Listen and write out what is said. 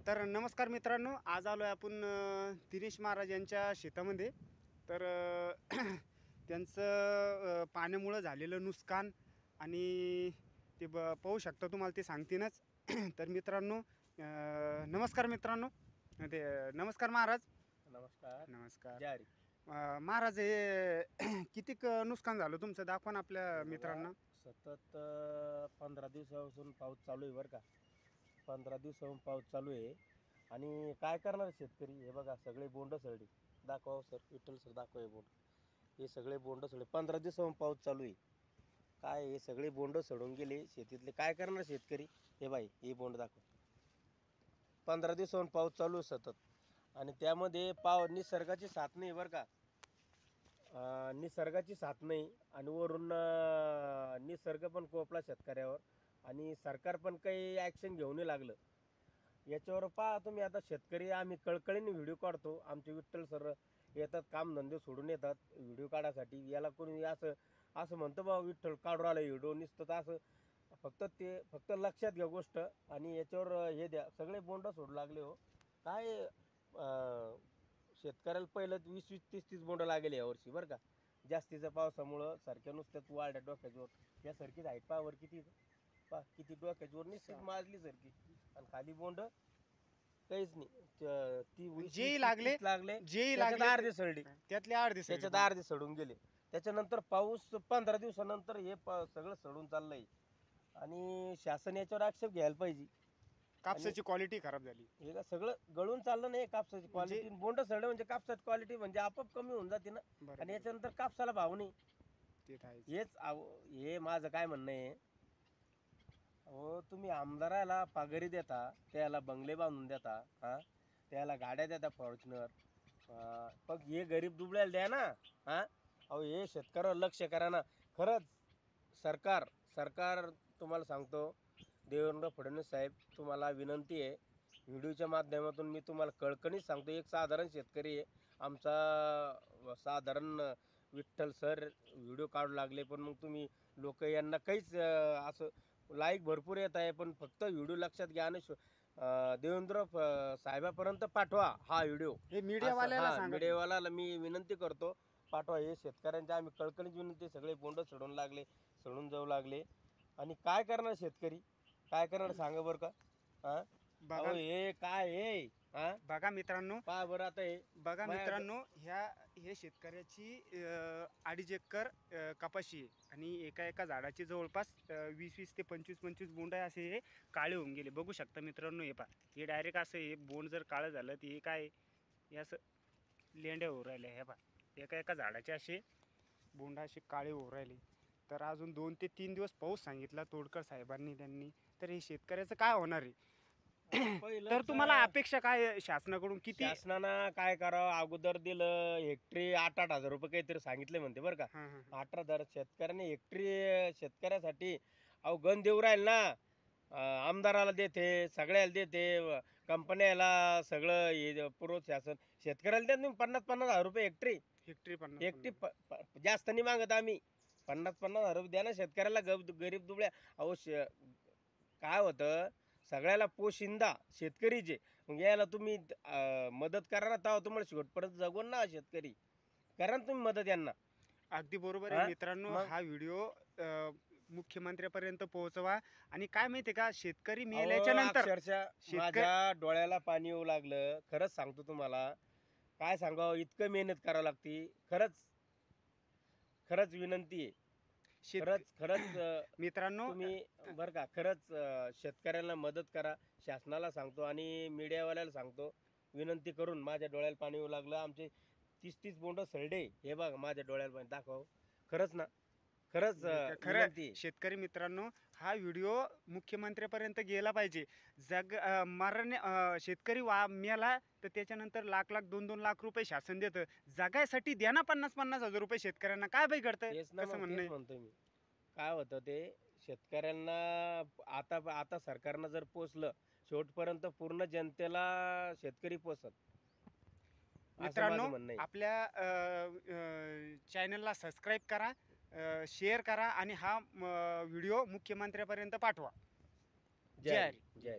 तर नमस्कार मित्रांनो, आज आलो आहे आपण दिनेश महाराज यांच्या शेतामध्ये. तर त्यांचं पाण्यामुळे झालेलं नुकसान आणि ते पाहू शकता, तुम्हाला ते सांगतीनच. तर मित्रांनो, नमस्कार मित्रांनो. ते नमस्कार महाराज. नमस्कार. नमस्कार. जय हरी. महाराज, हे कितीक नुकसान झालं तुमचं, दाखवा ना आपल्या मित्रांना. सतत 15 दिवसापासून पाऊस चालू आहे बरं का. 15 दिवसापासून पाऊस चालू आहे आणि काय करणार शेतकरी. हे बघा सगळे बोंड सडले. दाखवा सर, विठ्ठल सर दाखवा. हे बोंड, हे सगळे बोंड सडले. 15 दिवसापासून पाऊस चालू आहे. काय हे सगळे बोंड सडून गेले शेतीतले. काय करणार शेतकरी. हे बाई, हे बोंड दाखवा. 15 दिवसापासून पाऊस चालू आहे सतत आणि त्यामध्ये निसर्गाची साथ नाही बरं का. निसर्गाची साथ नाही आणि वरून निसर्ग पण कोपला शेतकऱ्यावर आणि सरकार पण काही ॲक्शन घेऊन नाही लागलं याच्यावर. पहा तुम्ही, आता शेतकरी आम्ही कळकळीने व्हिडिओ काढतो. आमचे विठ्ठल सर येतात, कामधंदे सोडून येतात व्हिडिओ काढायसाठी. याला कोणी असं म्हणतं बा विठ्ठल काढू राहिला व्हिडिओ नुसतं, तर असं फक्त लक्षात घ्या गोष्ट आणि याच्यावर हे द्या. सगळे बोंड सोडू लागले हो. काय शेतकऱ्याला पहिलं 20-20, 30-30 बोंड लागेल यावर्षी बरं का. जास्तीच्या पावसामुळं सारख्या नुसत्यात वाढ्या डोक्याच्या वर. या सारखीच हाईट पावर किती पा किती डोक्याच्या वर निश्चित माजली सारखी आणि खाली बोंड काहीच नाही. ती जे लागले अर्धे सडली, त्यातले अर्धे त्याच्यात अर्धे सडून गेले. त्याच्यानंतर पाऊस 15 दिवसानंतर हे सगळं सडून चाललंय आणि शासन याच्यावर आक्षेप घ्यायला पाहिजे. कापसाची क्वालिटी खराब झाली. हे का सगळं गळून चाललं नाही. कापसाची क्वालिटी बोंड सडलं म्हणजे कापसाची क्वालिटी म्हणजे आपोआप कमी होऊन जाते ना. आणि याच्यानंतर कापसाला भाव नाही. हे माझं काय म्हणणं आहे. हो, तुम्ही आमदाराला पगारी देता, त्याला बंगले बांधून देता, त्याला गाड्या देता फॉर्च्युनर, पण हे गरीब दुबळ्याला द्या ना. अहो, हे शेतकऱ्यावर लक्ष करा ना. खरंच सरकार तुम्हाला सांगतो, देवेंद्र फडणवीस साहेब, तुम्हाला विनंती आहे. व्हिडिओच्या माध्यमातून मी तुम्हाला कळकळीच सांगतो. एक साधारण शेतकरी आहे आमचा. साधारण विठ्ठल सर व्हिडिओ काढू लागले, पण मग तुम्ही लोक यांना काहीच असं लाईक भरपूर येत आहे, पण फक्त व्हिडिओ लक्षात घ्या आणि देवेंद्र साहेबापर्यंत पाठवा हा व्हिडिओ. हे मीडियावाल्याला मी विनंती करतो, पाठवा. हे शेतकऱ्यांच्या आम्ही कळकळीची विनंती. सगळे बोंड सडून जाऊ लागले आणि काय करणार शेतकरी, काय करणार सांगा बरं का. बघा हे काय हे बघा मित्रांनो, पहा बरं आता हे बघा मित्रांनो, हे शेतकऱ्याची 2.5 एकर कपाशी आहे आणि एका झाडाची जवळपास 20-20 ते 25-25 बोंड आहे. असे हे काळे होऊन गेले. बघू शकता मित्रांनो, हे पहा, हे डायरेक्ट असं हे बोंड जर काळं झालं तर हे काय, हे असं लेंड्या होऊ राहिल्या. हे पहा, एका झाडाचे असे बोंड असे काळे होऊ राहिले. तर अजून 2 ते 3 दिवस पाऊस सांगितला तोडकर साहेबांनी त्यांनी. तर हे शेतकऱ्याचं काय होणार आहे. तर तुम्हाला अपेक्षा काय शासनाकडून, किती शासनानं काय करावं. अगोदर दिलं हेक्टरी 8-8 हजार रुपये काहीतरी सांगितले म्हणते बरं का. 18,000 शेतकऱ्याने हेक्टरी शेतकऱ्यासाठी अहो गण देऊ राहील ना. आमदाराला देते, सगळ्याला देते, कंपन्याला सगळं हे पूर्व शासन. शेतकऱ्याला देत नाही 50-50 हजार रुपये हेक्टरी. जास्त नाही मागत आम्ही. 50-50 हजार रुपये द्या ना शेतकऱ्याला. गरीब दुबळ्या. अहो काय होतं, सगळ्याला पोशिंदा शेतकरीचे. मग यायला तुम्ही मदत करा ना, तेव्हा तुम्हाला शेवटपर्यंत जगवून ना शेतकरी. करा ना तुम्ही मदत यांना. अगदी बरोबर आहे मित्रांनो. हा व्हिडिओ मुख्यमंत्र्यापर्यंत पोहोचवा. आणि काय माहितीये का, शेतकरी मेल्याच्या नंतर माझ्या डोळ्याला पाणी येऊ लागलं. खरंच सांगतो तुम्हाला, काय सांगावं, इतकं मेहनत करावं लागते. खरंच विनंती आहे. खरंच मित्रांनो, तुम्ही बरं का, खरंच शेतकऱ्यांना मदत करा. शासनाला सांगतो आणि मीडियावाल्याला सांगतो, विनंती करून. माझ्या डोळ्याला पाणी येऊ लागलं. आमचे 30-30 बोंड सडे. हे बघा माझ्या डोळ्याला पाणी. दाखव. खरंच ना, खरं शेतकरी मित्रांनो, हा व्हिडिओ मुख्यमंत्र्यापर्यंत गेला पाहिजे. शेतकरी मेला तर त्याच्यानंतर लाख 2-2 लाख रुपये शासन देतं. जगायसाठी द्या ना 50-50 हजार रुपये शेतकऱ्यांना. काय बाई करतंय, कसं म्हणतोय मी. काय होतं ते शेतकऱ्यांना आता सरकारनं जर पोचलं शेवटपर्यंत, पूर्ण जनतेला शेतकरी पोचत. मित्रांनो, आपल्या चॅनलला सबस्क्राईब करा, शेअर करा आणि हा व्हिडिओ मुख्यमंत्र्यापर्यंत पाठवा. जय हरी.